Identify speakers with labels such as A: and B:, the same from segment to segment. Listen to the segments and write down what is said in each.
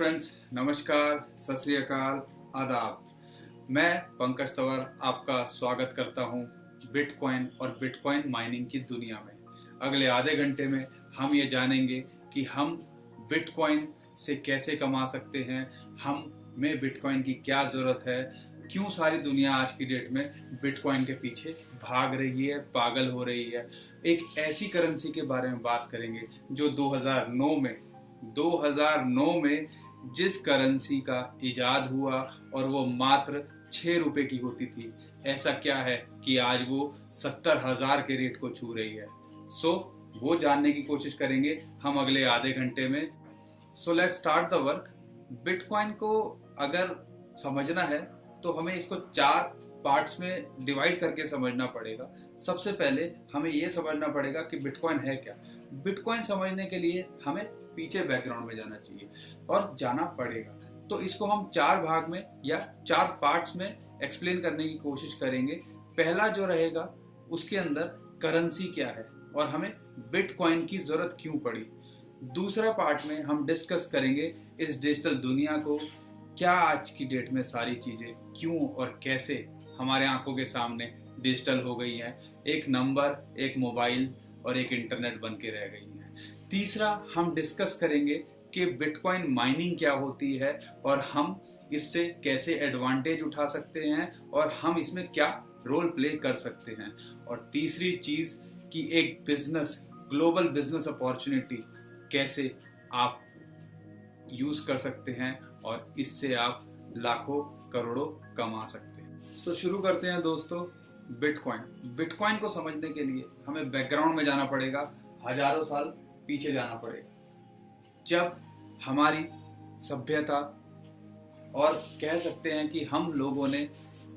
A: Friends, नमस्कार, सत श्री अकाल, आदाब। मैं पंकज तंवर आपका स्वागत करता हूं बिटकॉइन और बिटकॉइन माइनिंग की दुनिया में। अगले आधे घंटे में हम ये जानेंगे कि हम बिटकॉइन से कैसे कमा सकते हैं, हमें बिटकॉइन की क्या ज़रूरत है, क्यों सारी दुनिया आज की डेट में बिटकॉइन के पीछे भाग रही है, पागल हो रही है। एक ऐसी करेंसी के बारे में बात करेंगे जो 2009 में जिस करेंसी का इजाद हुआ और वो मात्र 6 रुपए की होती थी, ऐसा क्या है कि आज वो 70,000 के रेट को छू रही है। वो जानने की कोशिश करेंगे हम अगले आधे घंटे में। Let's start the work. Bitcoin को अगर समझना है तो हमें इसको 4 पार्ट्स में डिवाइड करके समझना पड़ेगा। सबसे पहले हमें यह समझना पड़ेगा कि बिटकॉइन है क्या। बिटकॉइन समझने के लिए हमें पीछे बैकग्राउंड में जाना चाहिए और जाना पड़ेगा। तो इसको हम 4 भाग में या 4 पार्ट्स में एक्सप्लेन करने की कोशिश करेंगे। पहला जो रहेगा उसके अंदर करेंसी क्या है और हमें बिटकॉइन की जरूरत क्यों पड़ी। दूसरा पार्ट में हम डिस्कस करेंगे इस डिजिटल दुनिया को, क्या आज की डेट में सारी चीजें क्यों और कैसे हमारे आंखों के सामने डिजिटल हो गई हैं। एक नंबर, एक मोबाइल और एक इंटरनेट बन के रह गई हैं। तीसरा हम डिस्कस करेंगे कि बिटकॉइन माइनिंग क्या होती है और हम इससे कैसे एडवांटेज उठा सकते हैं और हम इसमें क्या रोल प्ले कर सकते हैं। और तीसरी चीज कि एक बिजनेस, ग्लोबल बिजनेस अपॉर्चुनिटी कैसे आप यूज कर सकते हैं और इससे आप लाखों करोड़ों कमा सकते हैं। शुरू करते हैं दोस्तों। बिटकॉइन को समझने के लिए हमें बैकग्राउंड में जाना पड़ेगा, हजारों साल पीछे जाना पड़ेगा, जब हमारी सभ्यता और कह सकते हैं कि हम लोगों ने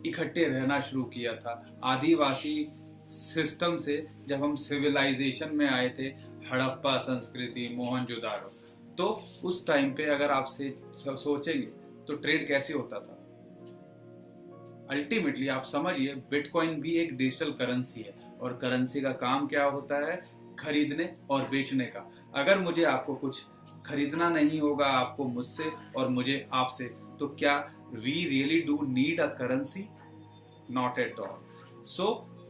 A: इकट्ठे रहना शुरू किया था। आदिवासी सिस्टम से जब हम सिविलाइजेशन में आए थे, हड़प्पा संस्कृति, मोहनजोदारो, तो उस टाइम पे अगर आप सोचेंगे तो ट्रेड कैसे होता था। अल्टीमेटली आप समझिए बिटकॉइन भी एक डिजिटल करेंसी है और करेंसी का काम क्या होता है, खरीदने और बेचने का। अगर मुझे आपको कुछ खरीदना नहीं होगा, आपको मुझसे और मुझे आपसे, तो क्या we really do need a currency? Not at all.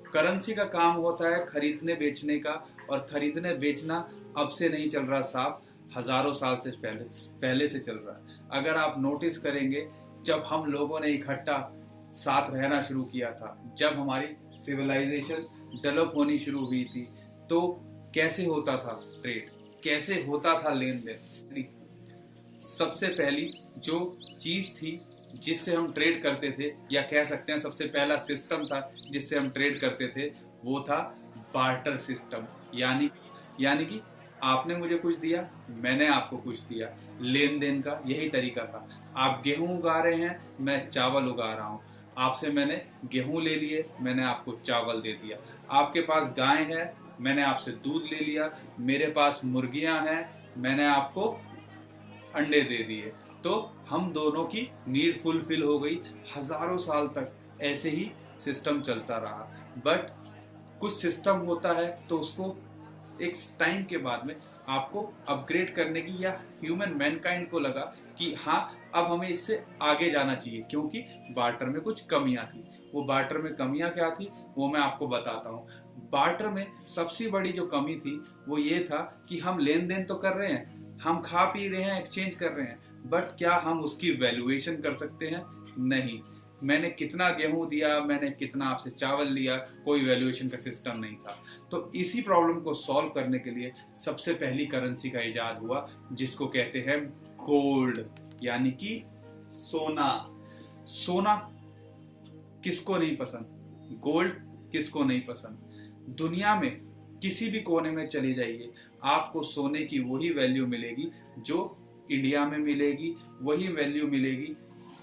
A: Currency का काम होता है खरीदने बेचने का, और खरीदने बेचना अब से नहीं चल रहा साहब, हजारों साल से पहले से चल रहा है। अगर आप नोटिस करेंगे, जब हम लोगों ने इकट्ठा साथ रहना शुरू किया था, जब हमारी सिविलाइजेशन डेवलप होनी शुरू हुई थी, तो कैसे होता था ट्रेड, कैसे होता था लेन देन। सबसे पहली जो चीज थी जिससे हम ट्रेड करते थे, या कह सकते हैं सबसे पहला सिस्टम था जिससे हम ट्रेड करते थे, वो था बार्टर सिस्टम। यानी कि आपने मुझे कुछ दिया, मैंने आपको कुछ दिया। लेन देन का यही तरीका था। आप गेहूं उगा रहे हैं, मैं चावल उगा रहा हूं। आपसे मैंने गेहूं ले लिए, मैंने आपको चावल दे दिया। आपके पास गाय है, मैंने आपसे दूध ले लिया। मेरे पास मुर्गियां हैं, मैंने आपको अंडे दे दिए। तो हम दोनों की नीड फुलफिल हो गई। हजारों साल तक ऐसे ही सिस्टम चलता रहा। बट कुछ सिस्टम होता है तो उसको एक टाइम के बाद में आपको अपग्रेड करने की, या ह्यूमन मैनकाइंड को लगा कि हाँ, अब हमें इससे आगे जाना चाहिए, क्योंकि बार्टर में कुछ कमियां थी। वो बार्टर में कमियां क्या थी वो मैं आपको बताता हूँ। बार्टर में सबसे बड़ी जो कमी थी वो ये था कि हम लेन देन तो कर रहे हैं, हम खा पी रहे हैं, एक्सचेंज कर रहे हैं, बट क्या हम उसकी वैल्यूएशन कर सकते हैं? नहीं। मैंने कितना गेहूं दिया, मैंने कितना आपसे चावल लिया, कोई वैल्यूएशन का सिस्टम नहीं था। तो इसी प्रॉब्लम को सॉल्व करने के लिए सबसे पहली करेंसी का इजाद हुआ, जिसको कहते हैं गोल्ड, यानी कि सोना। सोना किसको नहीं पसंद, गोल्ड किसको नहीं पसंद। दुनिया में किसी भी कोने में चले जाइए, आपको सोने की वही वैल्यू मिलेगी जो इंडिया में मिलेगी, वही वैल्यू मिलेगी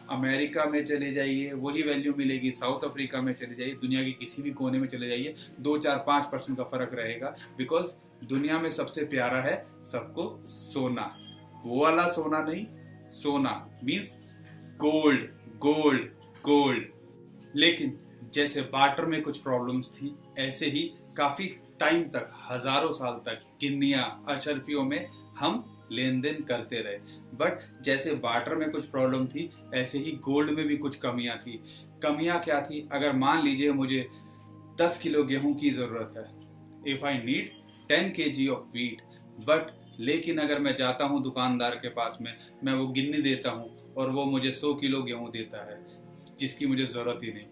A: अमेरिका में चले जाइए, वही वैल्यू मिलेगी साउथ अफ्रीका में चले जाइए, दुनिया के किसी भी कोने में चले जाइए, 2-4-5% का फर्क रहेगा। बिकॉज दुनिया में सबसे प्यारा है सबको सोना। वो वाला सोना नहीं, सोना मीन्स गोल्ड, गोल्ड, गोल्ड। लेकिन जैसे बार्टर में कुछ प्रॉब्लम्स थी, ऐसे ही काफी टाइम तक, हजारों साल तक गिन्नियां, अशर्फियों में हम लेन देन करते रहे। बट जैसे वाटर में कुछ प्रॉब्लम थी, ऐसे ही गोल्ड में भी कुछ कमियां थी। कमियां क्या थी? अगर मान लीजिए मुझे 10 किलो गेहूं की जरूरत है, if I need 10 kg of wheat, but लेकिन अगर मैं जाता हूं दुकानदार के पास में, मैं वो गिन्नी देता हूं और वो मुझे 100 किलो गेहूं देता है जिसकी मुझे जरूरत ही नहीं,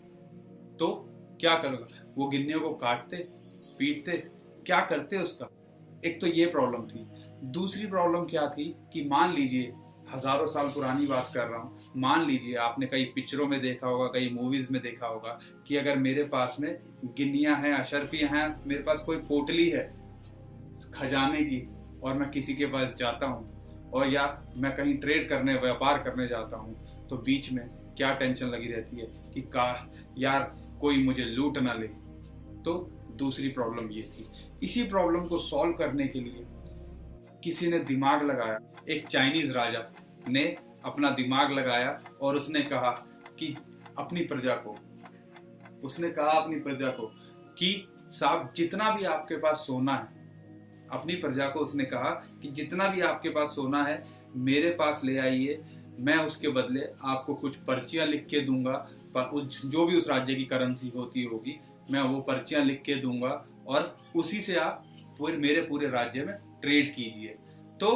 A: तो क्या करूंगा? वो गिन्नियों को काटते, पीटते, क्या करते उसका? एक तो ये प्रॉब्लम थी। दूसरी प्रॉब्लम क्या थी कि मान लीजिए, हजारों साल पुरानी बात कर रहा हूं, मान लीजिए आपने कई पिक्चरों में देखा होगा, कई मूवीज में देखा होगा कि अगर मेरे पास में गिन्नियां हैं, अशर्फियां हैं, मेरे पास कोई पोटली है खजाने की, और मैं किसी के पास जाता हूँ, और या मैं कहीं ट्रेड करने, व्यापार करने जाता हूँ, तो बीच में क्या टेंशन लगी रहती है कि यार कोई मुझे लूट ना ले। तो दूसरी प्रॉब्लम ये थी। इसी प्रॉब्लम को सॉल्व करने के लिए किसी ने दिमाग लगाया। एक चाइनीज राजा ने अपना दिमाग लगाया और उसने कहा कि अपनी प्रजा को कि साहब, जितना भी आपके पास सोना है, अपनी प्रजा को उसने कहा कि जितना भी आपके पास सोना है मेरे पास ले आइए, मैं उसके बदले आपको कुछ पर्चियां लिख के दूंगा, जो भी उस राज्य की करेंसी होगी, मैं वो पर्चियां लिख के दूंगा और उसी से आप मेरे पूरे राज्य में ट्रेड कीजिए। तो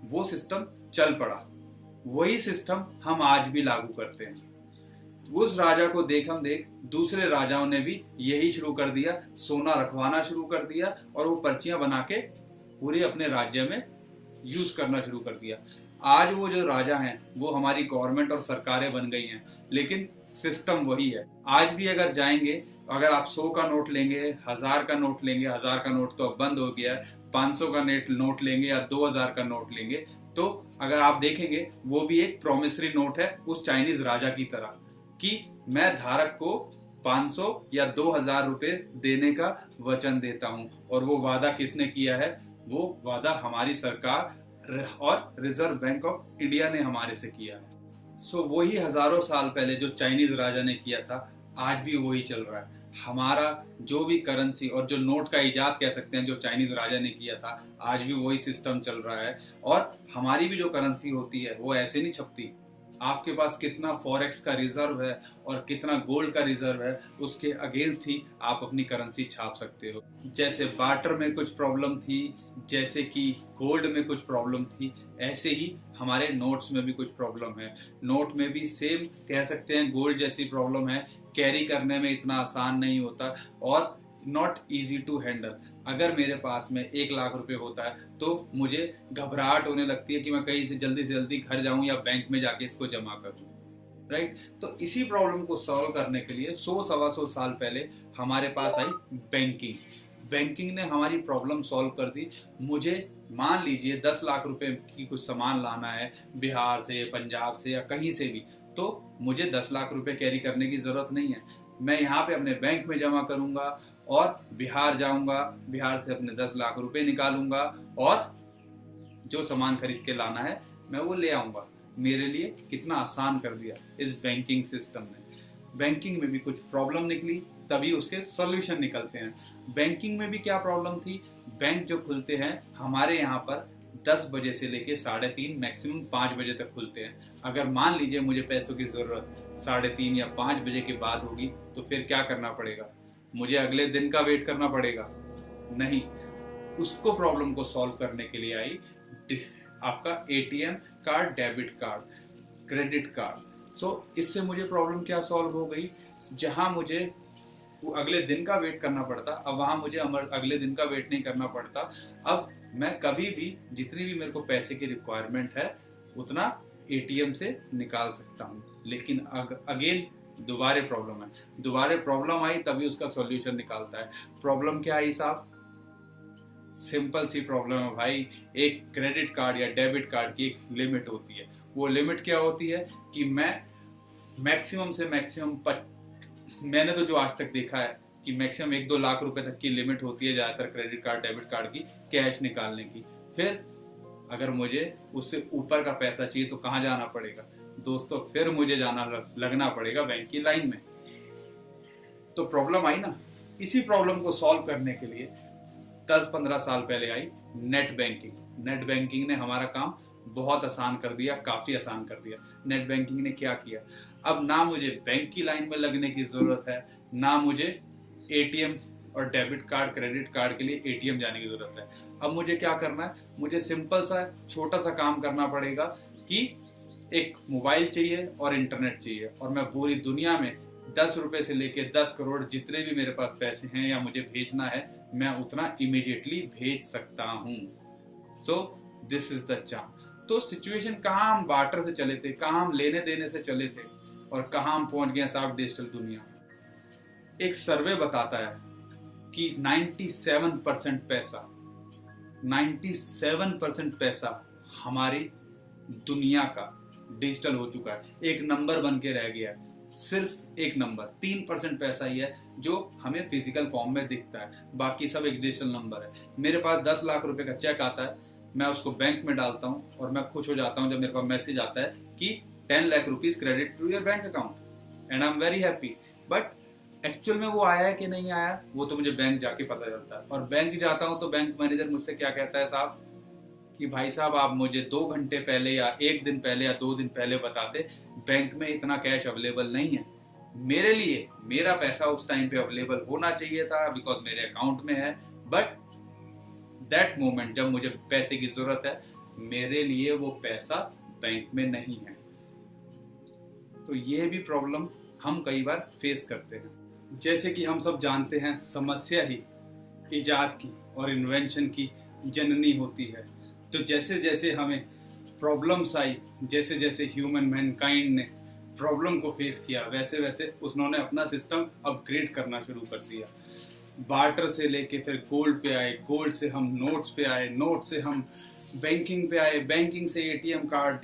A: वो सिस्टम चल पड़ा। वही सिस्टम हम आज भी लागू करते हैं। उस राजा को देख दूसरे राजाओं ने भी यही शुरू कर दिया, सोना रखवाना शुरू कर दिया और वो पर्चियां बना के पूरे अपने राज्य में यूज करना शुरू कर दिया। आज वो जो राजा हैं वो हमारी गवर्नमेंट और सरकारें बन गई हैं, लेकिन सिस्टम वही है। आज भी अगर जाएंगे, अगर आप 100 का नोट लेंगे, 1000 का नोट लेंगे, 1000 का नोट तो अब बंद हो गया है, 500 का नोट लेंगे या 2000 का नोट लेंगे, तो अगर आप देखेंगे वो भी एक प्रोमिसरी नोट है उस चाइनीज राजा की तरह, कि मैं धारक को 500 या 2000 रुपए देने का वचन देता हूं। और वो वादा किसने किया है? वो वादा हमारी सरकार और रिजर्व बैंक ऑफ इंडिया ने हमारे से किया है। सो वही हजारों साल पहले जो चाइनीज राजा ने किया था, आज भी वही चल रहा है। हमारा जो भी करेंसी और जो नोट का इजाद कह सकते हैं जो चाइनीज राजा ने किया था, आज भी वही सिस्टम चल रहा है। और हमारी भी जो करेंसी होती है वो ऐसे नहीं छपती। आपके पास कितना फॉरेक्स का रिजर्व है और कितना गोल्ड का रिजर्व है, उसके अगेंस्ट ही आप अपनी करेंसी छाप सकते हो। जैसे बार्टर में कुछ प्रॉब्लम थी, जैसे कि गोल्ड में कुछ प्रॉब्लम थी, ऐसे ही हमारे नोट्स में भी कुछ प्रॉब्लम है। नोट में भी सेम कह सकते हैं गोल्ड जैसी प्रॉब्लम है, कैरी करने में इतना आसान नहीं होता और नॉट इजी टू हैंडल। अगर मेरे पास में 1 लाख रुपए होता है तो मुझे घबराहट होने लगती है कि मैं कहीं से जल्दी घर जाऊं या बैंक में जाके इसको जमा करूं, राइट। तो इसी प्रॉब्लम को सॉल्व करने के लिए 100-125 साल पहले हमारे पास आई बैंकिंग ने हमारी प्रॉब्लम सॉल्व कर दी। मुझे मान लीजिए 10 लाख रुपए की कुछ सामान लाना है बिहार से, पंजाब से या कहीं से भी, तो मुझे 10 लाख रुपए कैरी करने की जरूरत नहीं है। मैं यहाँ पे अपने बैंक में जमा करूंगा और बिहार जाऊंगा, बिहार से अपने 10 लाख रुपए निकालूंगा और जो सामान खरीद के लाना है मैं वो ले आऊंगा। मेरे लिए कितना आसान कर दिया इस बैंकिंग सिस्टम ने। बैंकिंग में भी कुछ प्रॉब्लम निकली, तभी उसके सॉल्यूशन निकलते हैं। बैंकिंग में भी क्या प्रॉब्लम थी? बैंक जो खुलते हैं हमारे यहाँ पर 10 बजे से लेके 3:30 मैक्सिमम 5 बजे तक खुलते हैं। अगर मान लीजिए मुझे पैसों की जरूरत 3:30 या 5 बजे के बाद होगी, तो फिर क्या करना पड़ेगा? मुझे अगले दिन का वेट करना पड़ेगा? नहीं। उसको प्रॉब्लम को सॉल्व करने के लिए आई आपका ATM card, debit card, credit card. So इससे मुझे प्रॉब्लम क्या सॉल्व हो गई? जहां मुझे अगले दिन का वेट करना पड़ता, अब वहां मुझे अगले दिन का वेट नहीं करना पड़ता। अब मैं कभी भी जितनी भी मेरे को पैसे की रिक्वायरमेंट है उतना एटीएम से निकाल सकता हूँ। लेकिन अगेन दोबारे प्रॉब्लम है, दोबारे प्रॉब्लम आई तभी उसका सॉल्यूशन निकालता है। प्रॉब्लम क्या आई साहब? सिंपल सी प्रॉब्लम है भाई। एक क्रेडिट कार्ड या डेबिट कार्ड की एक लिमिट होती है। वो लिमिट क्या होती है कि मैं मैक्सिमम से मैक्सिमम, मैंने तो जो आज तक देखा है कि मैक्सिमम 1-2 लाख रुपए तक की लिमिट होती है ज्यादातर क्रेडिट कार्ड, डेबिट कार्ड की कैश निकालने की। फिर अगर मुझे उससे ऊपर का पैसा चाहिए तो कहाँ जाना पड़ेगा दोस्तों? फिर मुझे लगना पड़ेगा बैंक की लाइन में। तो प्रॉब्लम आई ना। इसी प्रॉब्लम को सॉल्व करने के लिए 10-15 साल पहले आई नेट बैंकिंग। नेट बैंकिंग ने हमारा काम बहुत आसान कर दिया, काफ़ी आसान कर दिया। नेट बैंकिंग ने क्या किया, अब ना मुझे बैंक की लाइन में लगने की ज़रूरत है, ना मुझे एटीएम और डेबिट कार्ड क्रेडिट कार्ड के लिए एटीएम जाने की ज़रूरत है। अब मुझे क्या करना है, मुझे सिंपल सा छोटा सा काम करना पड़ेगा कि एक मोबाइल चाहिए और इंटरनेट चाहिए, और मैं पूरी दुनिया में 10 रुपए से लेके 10 करोड़ जितने भी मेरे पास पैसे हैं या मुझे भेजना है, मैं उतना इमीडिएटली भेज सकता हूँ। So this is the charm. तो सिचुएशन कहाँ हम बार्टर से चले थे, कहाँ हम लेने देने से चले थे, और कहाँ हम पहुंच गए साहब डिजिटल दुनिया में। एक सर्वे बताता है कि 97% पैसा हमारी दुनिया का डिजिटल हो चुका है। एक नंबर बन के रह गया है, सिर्फ एक नंबर 3% पैसा ही है जो हमें फिजिकल फॉर्म में दिखता है, बाकी सब एक डिजिटल नंबर है। मेरे पास 10 लाख रुपए का चेक आता है, मैं उसको बैंक में डालता हूँ और मैं खुश हो जाता हूँ जब मेरे पास मैसेज आता है कि 10 lakh rupees credit to your bank account, and I am very happy. But actual में वो आया है कि नहीं आया, वो तो मुझे बैंक जाके पता चलता है। और बैंक जाता हूँ तो बैंक मैनेजर मुझसे क्या कहता है साहब, कि भाई साहब आप मुझे 2 घंटे पहले या 1 दिन पहले या 2 दिन पहले बताते, बैंक में इतना कैश अवेलेबल नहीं है। मेरे लिए मेरा पैसा उस टाइम पे अवेलेबल होना चाहिए था बिकॉज मेरे अकाउंट में है, बट दैट मोमेंट जब मुझे पैसे की जरूरत है, मेरे लिए वो पैसा बैंक में नहीं है। तो ये भी प्रॉब्लम हम कई बार फेस करते हैं। जैसे कि हम सब जानते हैं, समस्या ही इजाद की और इन्वेंशन की जननी होती है। तो जैसे जैसे हमें प्रॉब्लम्स आई, जैसे जैसे ह्यूमन मैनकाइंड ने प्रॉब्लम को फेस किया, वैसे वैसे उन्होंने अपना सिस्टम अपग्रेड करना शुरू कर दिया। बार्टर से लेके फिर गोल्ड पे आए, गोल्ड से हम नोट्स पे आए, नोट से हम बैंकिंग पे आए, बैंकिंग से ATM card,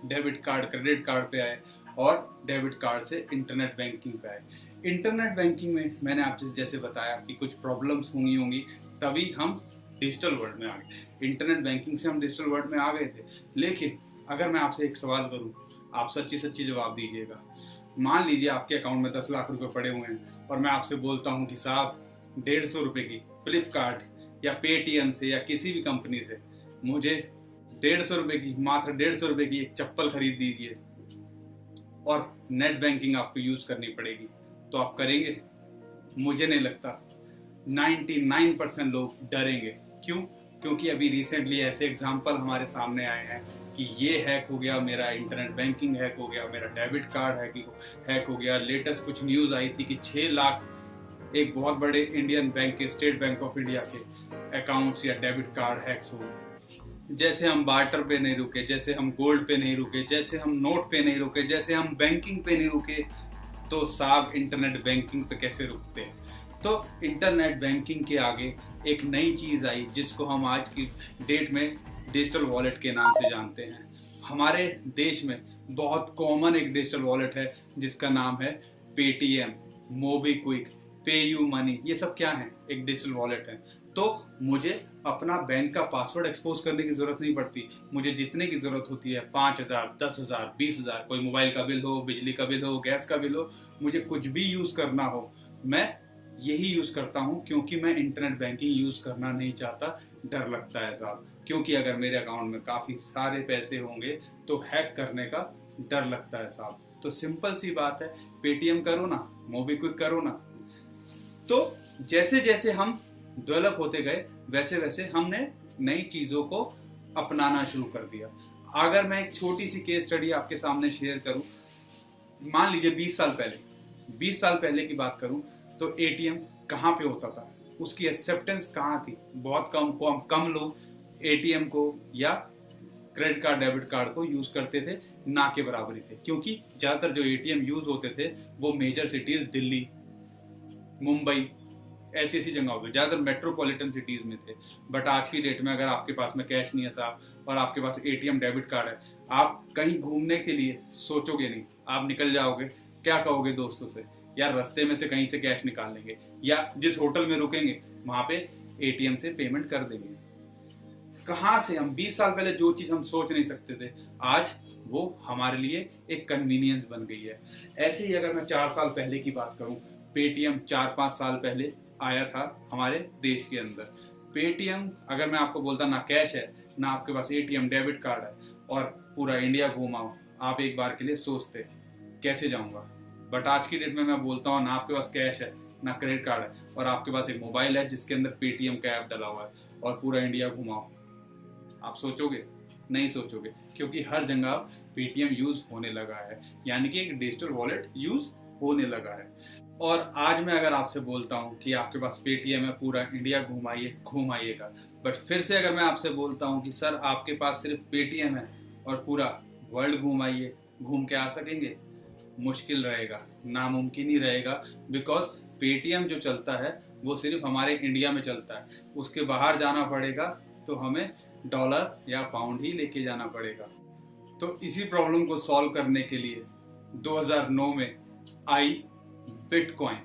A: debit card credit card पे आए, और डेबिट कार्ड से इंटरनेट बैंकिंग पे आए। इंटरनेट बैंकिंग में मैंने आपसे जैसे बताया कि कुछ प्रॉब्लम्स होंगी, तभी हम डिजिटल वर्ल्ड में आ गए। इंटरनेट बैंकिंग से हम डिजिटल वर्ल्ड में आ गए थे। लेकिन अगर मैं आपसे एक सवाल करूं, आप सच्ची सच्ची जवाब दीजिएगा। मान लीजिए आपके अकाउंट में 10 लाख रुपए पड़े हुए हैं और मैं आपसे बोलता हूं कि साहब 150 रुपए की फ्लिपकार्ट या पेटीएम से या किसी भी कंपनी से मुझे 150 रुपए की, मात्र 150 रुपए की एक चप्पल खरीद दीजिए और नेट बैंकिंग आपको यूज करनी पड़ेगी, तो आप करेंगे? मुझे नहीं लगता। 99% लोग डरेंगे। क्यों? क्योंकि अभी रिसेंटली ऐसे एग्जाम्पल हमारे सामने आए हैं कि ये हैक हो गया, मेरा इंटरनेट बैंकिंग हैक हो गया, मेरा डेबिट कार्ड हैक हो गया। लेटेस्ट कुछ न्यूज आई थी कि 6 लाख एक बहुत बड़े इंडियन बैंक के, स्टेट बैंक ऑफ इंडिया के अकाउंट्स या डेबिट कार्ड हैक्स हो गए। जैसे हम बार्टर पे नहीं रुके, जैसे हम गोल्ड पे नहीं रुके, जैसे हम नोट पे नहीं रुके, जैसे हम बैंकिंग पे नहीं रुके, तो साहब इंटरनेट बैंकिंग पे कैसे रुकते हैं? तो इंटरनेट बैंकिंग के आगे एक नई चीज आई जिसको हम आज की डेट में डिजिटल वॉलेट के नाम से जानते हैं। हमारे देश में बहुत कॉमन एक डिजिटल वॉलेट है जिसका नाम है पेटीएम, मोबीक्विक, पेयू मनी। ये सब क्या है? एक डिजिटल वॉलेट है। तो मुझे अपना बैंक का पासवर्ड एक्सपोज करने की जरूरत नहीं पड़ती। मुझे जितने की जरूरत होती है, 5,000, 10,000, 20,000, कोई मोबाइल का बिल हो, बिजली का बिल हो, गैस का बिल हो, मुझे कुछ भी यूज करना हो, मैं यही यूज करता हूं। क्योंकि मैं इंटरनेट बैंकिंग यूज करना नहीं चाहता, डर लगता है साहब। क्योंकि अगर मेरे अकाउंट में काफी सारे पैसे होंगे तो हैक करने का डर लगता है साहब। तो सिंपल सी बात है, पेटीएम करो ना, मोबीक्विक करो ना। तो जैसे जैसे हम डेवलप होते गए, वैसे वैसे हमने नई चीजों को अपनाना शुरू कर दिया। अगर मैं एक छोटी सी केस स्टडी आपके सामने शेयर करूं, मान लीजिए 20 साल पहले की बात करूं, तो एटीएम कहाँ पे होता था, उसकी एक्सेप्टेंस कहाँ थी? बहुत कम लोग एटीएम को या क्रेडिट कार्ड डेबिट कार्ड को यूज करते थे, ना के बराबरी थे। क्योंकि ज्यादातर जो एटीएम यूज होते थे वो मेजर सिटीज, दिल्ली, मुंबई, ऐसी ऐसी जगहों पे, ज्यादातर मेट्रोपॉलिटन सिटीज में थे। बट आज की डेट में अगर आपके पास में कैश नहीं है साहब और आपके पास एटीएम डेबिट कार्ड है, आप कहीं घूमने के लिए सोचोगे नहीं, आप निकल जाओगे। क्या कहोगे दोस्तों से? यार रास्ते में से कहीं से कैश निकाल लेंगे, या जिस होटल में रुकेंगे वहां पे एटीएम से पेमेंट कर देंगे। कहां से हम 20 साल पहले जो चीज हम सोच नहीं सकते थे, आज वो हमारे लिए एक कन्वीनियंस बन गई है। ऐसे ही अगर मैं 4 साल पहले की बात करूं, पेटीएम 4-5 साल पहले आया था हमारे देश के अंदर। पेटीएम, अगर मैं आपको बोलता ना कैश है ना आपके पास एटीएम डेबिट कार्ड है और पूरा इंडिया घूमाओ, आप एक बार के लिए सोचते कैसे जाऊंगा। बट आज की डेट में मैं बोलता हूँ ना आपके पास कैश है ना क्रेडिट कार्ड है और आपके पास एक मोबाइल है जिसके अंदर पेटीएम का ऐप डला हुआ है और पूरा इंडिया घुमाओ, आप सोचोगे? नहीं सोचोगे, क्योंकि हर जगह पेटीएम यूज होने लगा है, यानी कि एक डिजिटल वॉलेट यूज होने लगा है। और आज मैं अगर आपसे बोलता हूँ कि आपके पास पेटीएम है, पूरा इंडिया घुमाइएगा, बट फिर से अगर मैं आपसे बोलता हूँ कि सर आपके पास सिर्फ पेटीएम है और पूरा वर्ल्ड घुमाइए, घूम के आ सकेंगे? मुश्किल रहेगा, नामुमकिन ही रहेगा। बिकॉज पेटीएम जो चलता है वो सिर्फ हमारे इंडिया में चलता है, उसके बाहर जाना पड़ेगा तो हमें डॉलर या पाउंड ही लेके जाना पड़ेगा। तो इसी प्रॉब्लम को सॉल्व करने के लिए 2009 में आई बिटकॉइन।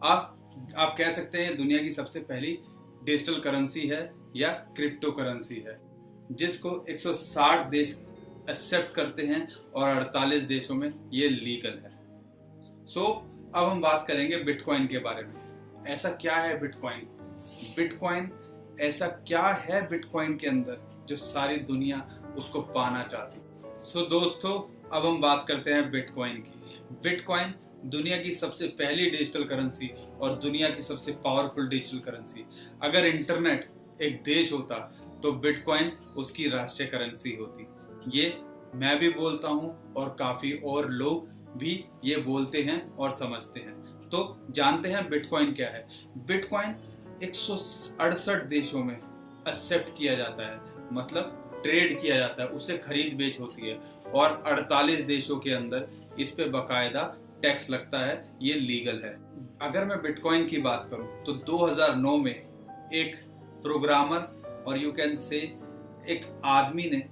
A: आप कह सकते हैं दुनिया की सबसे पहली डिजिटल करेंसी है या क्रिप्टो करेंसी है, जिसको 160 देश एक्सेप्ट करते हैं और 48 देशों में ये लीगल है। सो अब हम बात करेंगे बिटकॉइन के बारे में। ऐसा क्या है बिटकॉइन? बिटकॉइन ऐसा क्या है बिटकॉइन के अंदर जो सारी दुनिया उसको पाना चाहती? सो दोस्तों, अब हम बात करते हैं बिटकॉइन की। बिटकॉइन दुनिया की सबसे पहली डिजिटल करेंसी और दुनिया की सबसे पावरफुल डिजिटल करेंसी। अगर इंटरनेट एक देश होता तो बिटकॉइन उसकी राष्ट्रीय करेंसी होती। ये मैं भी बोलता हूं और काफी और लोग भी ये बोलते हैं और समझते हैं। तो जानते हैं बिटकॉइन क्या है। बिटकॉइन 168 देशों में एक्सेप्ट किया जाता है, मतलब ट्रेड किया जाता है, उससे खरीद बेच होती है और 48 देशों के अंदर इस पे बाकायदा टैक्स लगता है, ये लीगल है। अगर मैं बिटकॉइन की बात करूं तो 2009 में एक प्रोग्रामर और यू कैन से एक आदमी ने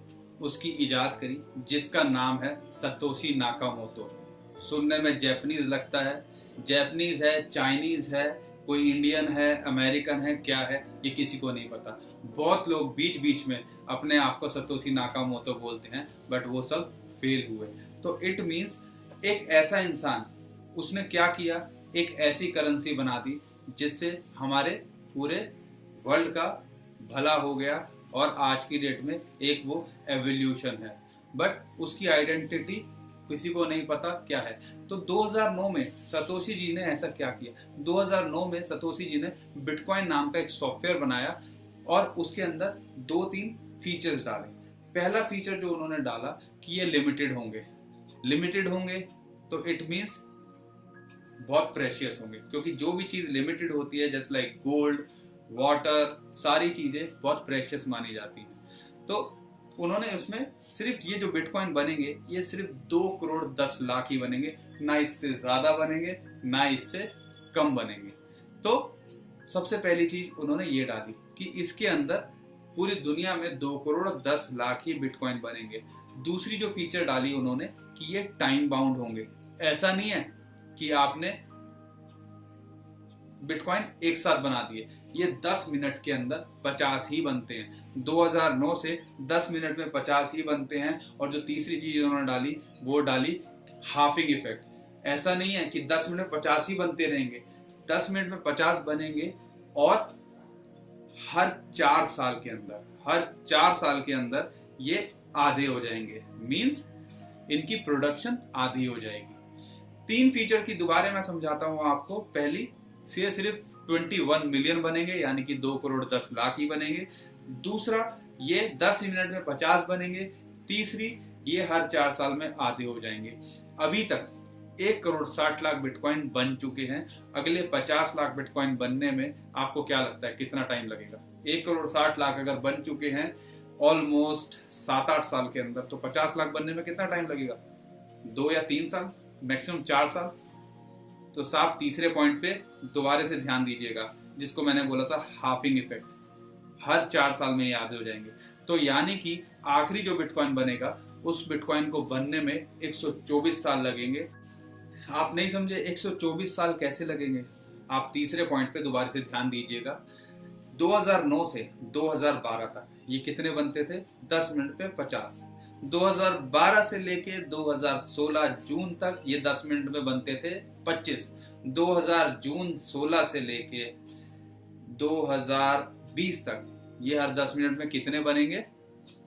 A: उसकी इजाद करी जिसका नाम है सतोशी नाकामोटो। सुनने में जापानीज लगता है, जापानीज है, चाइनीज है, कोई इंडियन है, अमेरिकन है, क्या है ये किसी को नहीं पता। बहुत लोग बीच बीच में अपने आप को सतोशी नाकामोटो बोलते हैं, बट वो सब फेल हुए। तो इट मीन्स एक ऐसा इंसान, उसने क्या किया, एक ऐसी करेंसी बना दी जिससे हमारे पूरे वर्ल्ड का भला हो गया और आज की डेट में एक वो एवोल्यूशन है, बट उसकी आइडेंटिटी किसी को नहीं पता क्या है। तो 2009 में सतोशी जी ने ऐसा क्या किया? 2009 में सतोशी जी ने बिटकॉइन नाम का एक सॉफ्टवेयर बनाया और उसके अंदर 2-3 फीचर्स डाले। पहला फीचर जो उन्होंने डाला कि ये लिमिटेड होंगे तो इट मीन्स बहुत प्रेशियस होंगे, क्योंकि जो भी चीज लिमिटेड होती है जैसे लाइक गोल्ड, वाटर, सारी चीजें बहुत प्रेशियस मानी जाती हैं। तो उन्होंने उसमें सिर्फ ये जो बिटकॉइन बनेंगे ये सिर्फ 2 करोड़ 10 लाख ही बनेंगे, ना इससे ज्यादा बनेंगे ना इससे कम बनेंगे। तो सबसे पहली चीज उन्होंने ये डाली कि इसके अंदर पूरी दुनिया में 2 करोड़ 10 लाख ही बिटकॉइन बनेंगे। दूसरी जो फीचर डाली उन्होंने कि ये टाइम बाउंड होंगे। ऐसा नहीं है कि आपने बिटकॉइन एक साथ बना दिए, ये 10 मिनट के अंदर 50 ही बनते हैं। 2009 से 10 मिनट में 50 ही बनते हैं। और जो तीसरी चीज उन्होंने डाली वो डाली हाफिंग इफेक्ट। ऐसा नहीं है कि 10 मिनट 50 ही बनते रहेंगे, 10 मिनट में 50 बनेंगे और हर 4 साल के अंदर ये आधे हो जाएंगे, मींस इनकी प्रोडक्शन आधी हो जाएगी। 3 फीचर की दोबारा मैं समझाता हूं आपको। पहली से सिर्फ 21 मिलियन बनेंगे, यानी कि 2 करोड़ 10 लाख ही बनेंगे। दूसरा, ये 10 मिनट में 50 बनेंगे। तीसरी, ये हर 4 साल में आधे हो जाएंगे। अभी तक 1 करोड़ 60 लाख बिटकॉइन बन चुके हैं। अगले 50 लाख बिटकॉइन बनने में आपको क्या लगता है कितना टाइम लगेगा? 1 करोड़ 60 लाख अगर बन चुके हैं ऑलमोस्ट 7-8 साल के अंदर, तो 50 लाख बनने में कितना टाइम लगेगा? 2 या 3 साल, मैक्सिमम 4 साल। तो साहब तीसरे पॉइंट पे दोबारा से ध्यान दीजिएगा, जिसको मैंने बोला था हाफिंग इफेक्ट। हर 4 साल में ये आधे हो जाएंगे। तो यानी कि आखिरी जो बिटकॉइन बनेगा उस बिटकॉइन को बनने में 124 साल लगेंगे। आप नहीं समझे 124 साल कैसे लगेंगे? आप तीसरे पॉइंट पे दोबारा से ध्यान दीजिएगा। 2009 से 2012 तक ये कितने बनते थे? 10 मिनट पे 50। 2012 से लेके 2016 जून तक ये 10 मिनट में बनते थे 25। 2000 जून 16 से लेके 20 तक, ये हर 10 मिनट में कितने बनेंगे?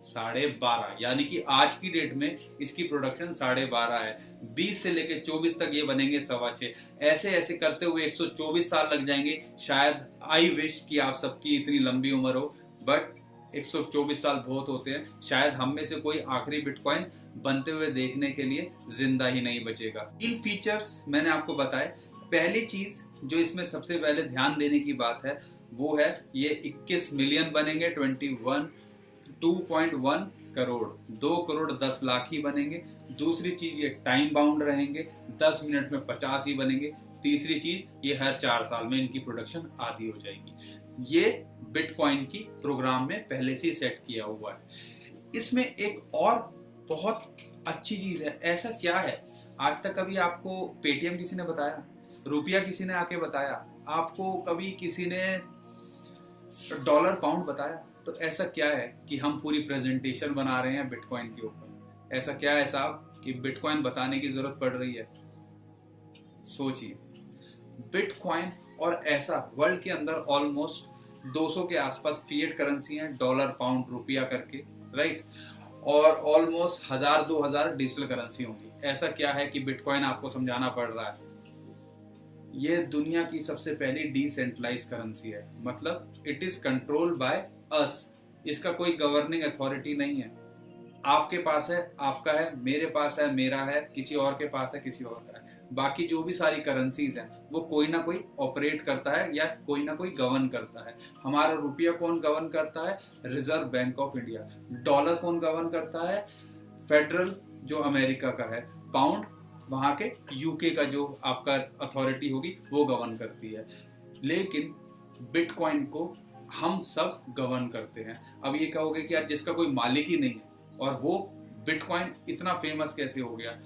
A: 12.5। यानी कि आज की डेट में इसकी प्रोडक्शन 12.5 है। 20 से लेके 24 तक ये बनेंगे 6.25। ऐसे ऐसे करते हुए 124 साल लग जाएंगे। शायद आई विश कि आप सबकी इतनी लंबी उम्र हो, बट 124 साल बहुत होते हैं। शायद हम में से कोई आखिरी बिटकॉइन बनते हुए देखने के लिए जिंदा ही नहीं बचेगा। इन फीचर्स मैंने आपको बताए। पहली चीज जो इसमें सबसे पहले ध्यान देने की बात है वो है ये 21 मिलियन बनेंगे, 2.1 करोड़, 2 करोड़ 10 लाख ही बनेंगे। दूसरी चीज ये टाइम बाउंड रहेंगे, 10 मिनट में 50 ही बनेंगे। तीसरी चीज ये हर 4 साल में इनकी प्रोडक्शन आधी हो जाएगी। ये बिटकॉइन की प्रोग्राम में पहले से सेट किया हुआ है। इसमें एक और बहुत अच्छी चीज है। ऐसा क्या है, आज तक कभी आपको पेटीएम किसी ने बताया? रुपया किसी ने आके बताया? आपको कभी किसी ने डॉलर पाउंड बताया? तो ऐसा क्या है कि हम पूरी प्रेजेंटेशन बना रहे हैं बिटकॉइन के ऊपर? ऐसा क्या है साहब कि बिटकॉइन बताने की जरूरत पड़ रही है? सोचिए, बिटकॉइन और ऐसा वर्ल्ड के अंदर ऑलमोस्ट 200 के आसपास फिएट करेंसी हैं, डॉलर पाउंड रुपया करके, राइट? और ऑलमोस्ट 1000-2000 डिजिटल करेंसी होंगी। ऐसा क्या है कि बिटकॉइन आपको समझाना पड़ रहा है? ये दुनिया की सबसे पहली डिसेंट्रलाइज करेंसी है। मतलब it is controlled by us. इसका कोई गवर्निंग अथॉरिटी नहीं है। आपके पास है, आपका है, मेरे पास है, मेरा है, किसी और के पास है, किसी और का है। बाकी जो भी सारी करेंसीज हैं वो कोई ना कोई ऑपरेट करता है या कोई ना कोई गवर्न करता है। हमारा रुपया कौन गवर्न करता है? Reserve bank of India. Dollar कौन गवर्न करता है? फेडरल जो अमेरिका का है। पाउंड वहां के यूके का जो आपका अथॉरिटी होगी वो गवर्न करती है। लेकिन बिटकॉइन को हम सब गवर्न करते हैं। अब ये कहोगे कि यार जिसका कोई मालिक ही नहीं है और वो बिटकॉइन इतना फेमस कैसे हो गया?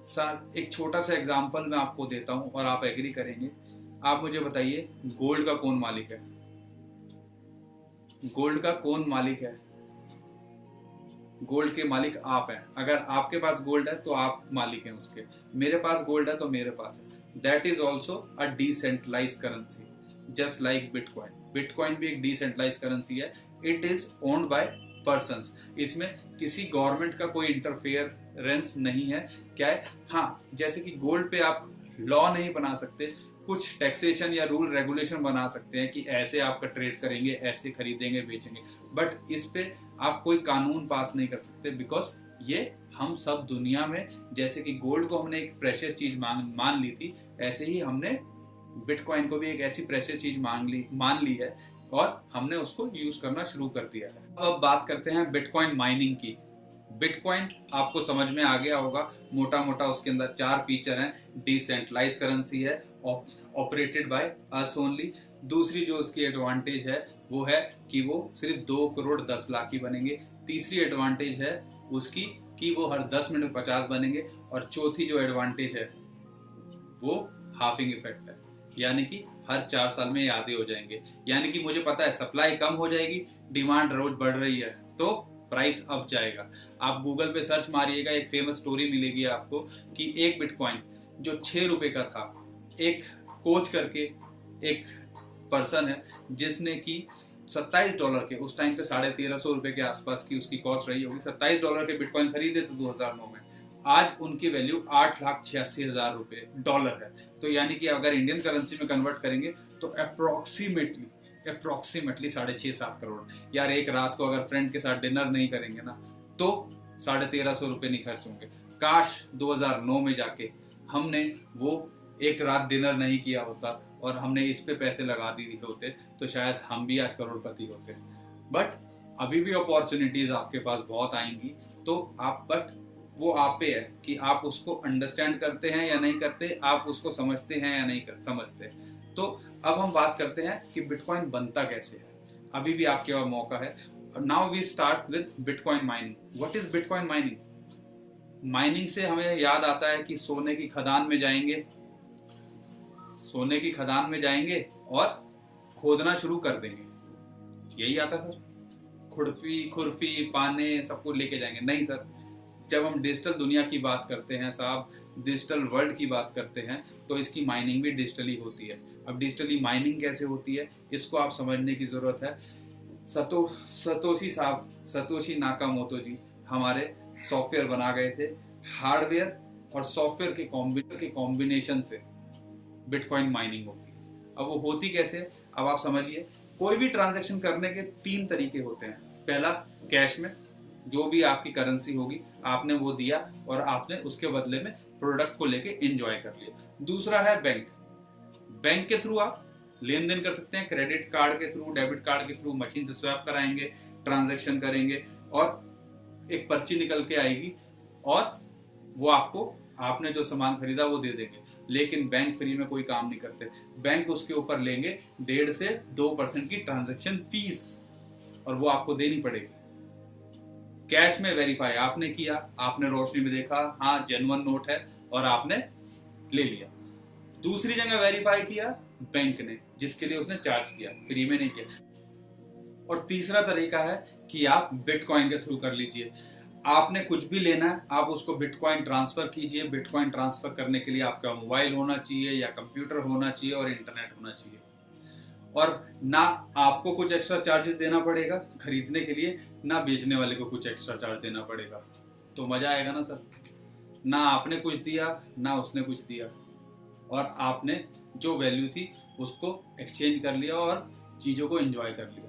A: सर एक छोटा सा एग्जांपल मैं आपको देता हूं और आप एग्री करेंगे। आप मुझे बताइए, गोल्ड का कौन मालिक है? गोल्ड का कौन मालिक है? गोल्ड के मालिक आप हैं। अगर आपके पास गोल्ड है तो आप मालिक हैं उसके। मेरे पास गोल्ड है तो मेरे पास है। That is also a decentralize currency, just like bitcoin. Bitcoin भी एक डिसेंट्रलाइज करेंसी है। It is owned by persons. इसमें किसी गवर्नमेंट का कोई इंटरफेरेंस नहीं है। क्या है? हाँ, जैसे कि गोल्ड पे आप लॉ नहीं बना सकते, कुछ टैक्सेशन या रूल रेगुलेशन बना सकते हैं कि ऐसे आपका ट्रेड करेंगे, ऐसे खरीदेंगे बेचेंगे, बट इस पे आप कोई कानून पास नहीं कर सकते। बिकॉज ये हम सब दुनिया में, जैसे कि गोल्ड को हमने एक प्रेशियस चीज मान ली थी, ऐसे ही हमने बिटकॉइन को भी एक ऐसी प्रेशियस चीज मान ली है और हमने उसको यूज करना शुरू कर दिया है। अब बात करते हैं बिटकॉइन माइनिंग की। बिटकॉइन आपको समझ में आ गया होगा, मोटा मोटा उसके अंदर 4 फीचर हैं। डिसेंट्रलाइज करेंसी है, ऑपरेटेड बाय अस ओनली। दूसरी जो उसकी एडवांटेज है वो है कि वो सिर्फ 2 करोड़ 10 लाख ही बनेंगे। तीसरी एडवांटेज है उसकी कि वो हर 10 मिनट 50 बनेंगे। और चौथी जो एडवांटेज है वो हाफिंग इफेक्ट है, यानी कि हर 4 साल में ये आधे हो जाएंगे। यानी कि मुझे पता है सप्लाई कम हो जाएगी, डिमांड रोज बढ़ रही है तो प्राइस अप जाएगा। आप गूगल पे सर्च मारिएगा, एक फेमस स्टोरी मिलेगी आपको कि एक बिटकॉइन जो 6 रुपए का था, एक कोच करके एक पर्सन है जिसने की $27 के, उस टाइम पे $1350 के आसपास की उसकी कॉस्ट रही होगी, $27 के बिटकॉइन खरीदे थे 2009 में। आज उनकी वैल्यू $8,86,000 डॉलर है। तो यानी कि अगर इंडियन करेंसी में कन्वर्ट करेंगे तो अप्रोक्सीमेटली 6.5-7 करोड़। यार एक रात को अगर फ्रेंड के साथ डिनर नहीं करेंगे ना तो $1350 नहीं खर्च होंगे। काश 2009 में जाके हमने वो एक रात डिनर नहीं किया होता और हमने इस पे पैसे लगा दिए होते तो शायद हम भी आज करोड़पति होते। बट अभी भी अपॉर्चुनिटीज आपके पास बहुत आएंगी, तो आप बट वो आप पे है कि आप उसको अंडरस्टैंड करते हैं या नहीं करते, आप उसको समझते हैं या नहीं समझते। तो अब हम बात करते हैं कि बिटकॉइन बनता कैसे है। अभी भी आपके पास मौका है। Now we start with bitcoin mining. What is bitcoin mining? Mining से हमें याद आता है कि सोने की खदान में जाएंगे, सोने की खदान में जाएंगे और खोदना शुरू कर देंगे, यही आता सर? खुरपी पाने सबको लेके जाएंगे? नहीं सर। जब हम डिजिटल दुनिया की बात करते हैं साहब, डिजिटल वर्ल्ड की बात करते हैं, तो इसकी माइनिंग भी डिजिटली होती है। अब डिजिटली माइनिंग कैसे होती है इसको आप समझने की जरूरत है। सतोशी नाकामोटो जी हमारे सॉफ्टवेयर बना गए थे। हार्डवेयर और सॉफ्टवेयर के कॉम्बिनेशन से बिटकॉइन माइनिंग होती है। अब वो होती कैसे, अब आप समझिए। कोई भी ट्रांजैक्शन करने के 3 तरीके होते हैं। पहला, कैश में जो भी आपकी करेंसी होगी आपने वो दिया और आपने उसके बदले में प्रोडक्ट को लेके एंजॉय कर लिया। दूसरा है बैंक के थ्रू आप लेन देन कर सकते हैं। क्रेडिट कार्ड के थ्रू, डेबिट कार्ड के थ्रू मशीन से स्वैप कराएंगे, ट्रांजैक्शन करेंगे और एक पर्ची निकल के आएगी और वो आपने जो सामान खरीदा वो दे देंगे। लेकिन बैंक फ्री में कोई काम नहीं करते। बैंक उसके ऊपर लेंगे 1.5 से 2% की ट्रांजैक्शन फीस और वो आपको देनी पड़ेगी। कैश में वेरीफाई आपने किया, आपने रोशनी में देखा हाँ जेन्युइन नोट है और आपने ले लिया। दूसरी जगह वेरीफाई किया बैंक ने, जिसके लिए उसने चार्ज किया, फ्री में नहीं किया। और तीसरा तरीका है कि आप बिटकॉइन के थ्रू कर लीजिए। आपने कुछ भी लेना है आप उसको बिटकॉइन ट्रांसफर कीजिए। बिटकॉइन ट्रांसफर करने के लिए आपका मोबाइल होना चाहिए या कंप्यूटर होना चाहिए और इंटरनेट होना चाहिए। और ना आपको कुछ एक्स्ट्रा चार्जेस देना पड़ेगा खरीदने के लिए, ना बेचने वाले को कुछ एक्स्ट्रा चार्ज देना पड़ेगा। तो मजा आएगा ना सर। ना आपने कुछ दिया ना उसने कुछ दिया और आपने जो वैल्यू थी उसको एक्सचेंज कर लिया और चीजों को एंजॉय कर लिया।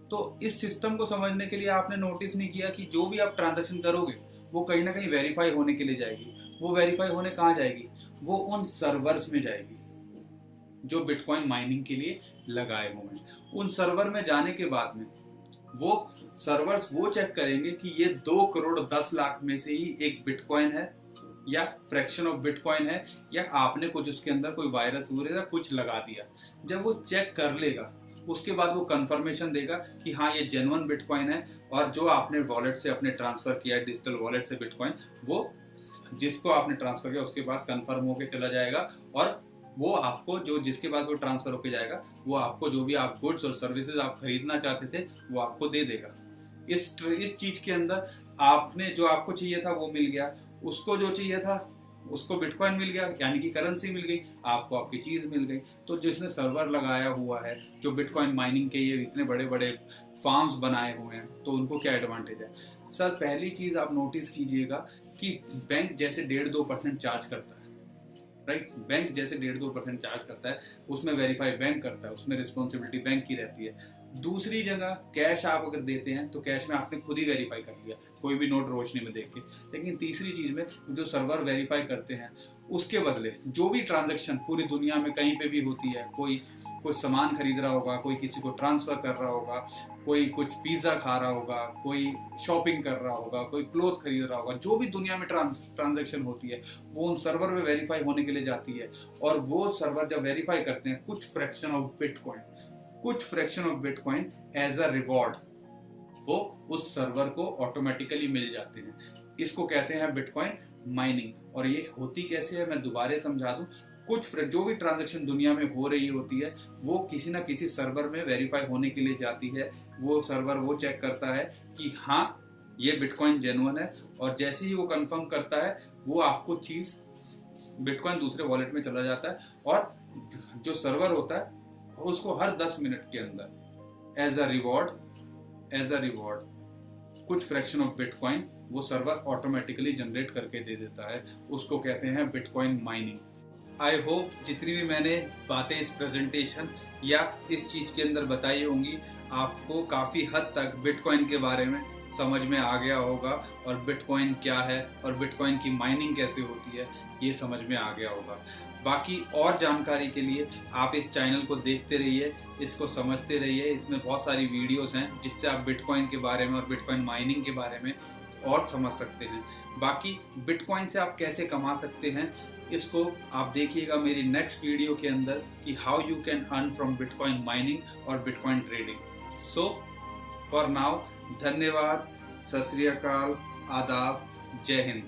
A: तो इस सिस्टम को समझने के लिए आपने नोटिस नहीं किया कि जो भी आप ट्रांजैक्शन करोगे वो कहीं ना कहीं वेरीफाई होने के लिए जाएगी। वो वेरीफाई होने कहाँ जाएगी, वो उन सर्वर्स में जाएगी जो बिटकॉइन माइनिंग के लिए लगाए हुए हैं। उन सर्वर में जाने के बाद में वो सर्वर्स वो चेक करेंगे कि ये 2 करोड़ 10 लाख में से ही एक बिटकॉइन है या फ्रैक्शन ऑफ बिटकॉइन है या आपने कुछ उसके अंदर कोई वायरस या कुछ लगा दिया। जब वो चेक कर लेगा उसके बाद वो कंफर्मेशन देगा कि हाँ ये जेन्युइन बिटकॉइन है और जो आपने वॉलेट से अपने ट्रांसफर किया है, डिजिटल वॉलेट से बिटकॉइन, वो जिसको आपने ट्रांसफर किया उसके पास कंफर्म होके चला जाएगा और वो आपको जो जिसके पास वो ट्रांसफर होके जाएगा वो आपको जो भी आप गुड्स और सर्विसेज आप खरीदना चाहते थे वो आपको दे देगा। इस चीज के अंदर आपने जो आपको चाहिए था वो मिल गया, उसको जो चाहिए था उसको बिटकॉइन मिल गया, यानी कि करेंसी मिल गई, आपको आपकी चीज मिल गई। तो जिसने सर्वर लगाया हुआ है, जो बिटकॉइन माइनिंग के ये इतने बड़े बड़े फार्म्स बनाए हुए हैं, तो उनको क्या एडवांटेज है सर? पहली चीज आप नोटिस कीजिएगा कि बैंक जैसे 1.5-2% चार्ज करता है, राइट? बैंक जैसे 1.5-2% चार्ज करता है, उसमें वेरीफाई बैंक करता है, उसमें रिस्पॉन्सिबिलिटी बैंक की रहती है। दूसरी जगह कैश आप अगर देते हैं तो कैश में आपने खुद ही वेरीफाई कर लिया, कोई भी नोट रोशनी में देख के। लेकिन तीसरी चीज में जो सर्वर वेरीफाई करते हैं उसके बदले जो भी ट्रांजैक्शन पूरी दुनिया में कहीं पे भी होती है, कोई सामान खरीद रहा होगा, कोई किसी को ट्रांसफर कर रहा होगा, कोई कुछ पिज्जा खा रहा होगा, कोई शॉपिंग कर रहा होगा, कोई क्लोथ खरीद रहा होगा, जो भी दुनिया में ट्रांजैक्शन होती है वो उन सर्वर में वेरीफाई होने के लिए जाती है। और वो सर्वर जब वेरीफाई करते हैं कुछ fraction of bitcoin as a reward वो उस सर्वर को ऑटोमेटिकली मिल जाते हैं। इसको कहते हैं बिटकॉइन माइनिंग। और ये होती कैसे है मैं दोबारा समझा दूं। कुछ जो भी ट्रांजैक्शन दुनिया में हो रही होती है वो किसी ना किसी सर्वर में वेरीफाई होने के लिए जाती है। वो सर्वर वो चेक करता है कि हाँ ये बिटकॉइन जेन्युइन है और जैसे ही वो कंफर्म करता है वो आपको चीज बिटकॉइन दूसरे वॉलेट में चला जाता है और जो सर्वर होता है उसको हर 10 मिनट के अंदर एज अ रिवॉर्ड कुछ फ्रैक्शन ऑफ बिटकॉइन वो सर्वर ऑटोमेटिकली जनरेट करके दे देता है। उसको कहते हैं बिटकॉइन माइनिंग। आई होप जितनी भी मैंने बातें इस प्रेजेंटेशन या इस चीज के अंदर बताई होंगी आपको काफी हद तक बिटकॉइन के बारे में समझ में आ गया होगा और बिटकॉइन क्या है और बिटकॉइन की माइनिंग कैसे होती है ये समझ में आ गया होगा। बाकी और जानकारी के लिए आप इस चैनल को देखते रहिए, इसको समझते रहिए। इसमें बहुत सारी वीडियोस हैं जिससे आप बिटकॉइन के बारे में और बिटकॉइन माइनिंग के बारे में और समझ सकते हैं। बाकी बिटकॉइन से आप कैसे कमा सकते हैं इसको आप देखिएगा मेरी नेक्स्ट वीडियो के अंदर कि how you can earn from bitcoin mining और bitcoin trading. So for now धन्यवाद, सत श्री अकाल, आदाब, जय हिंद।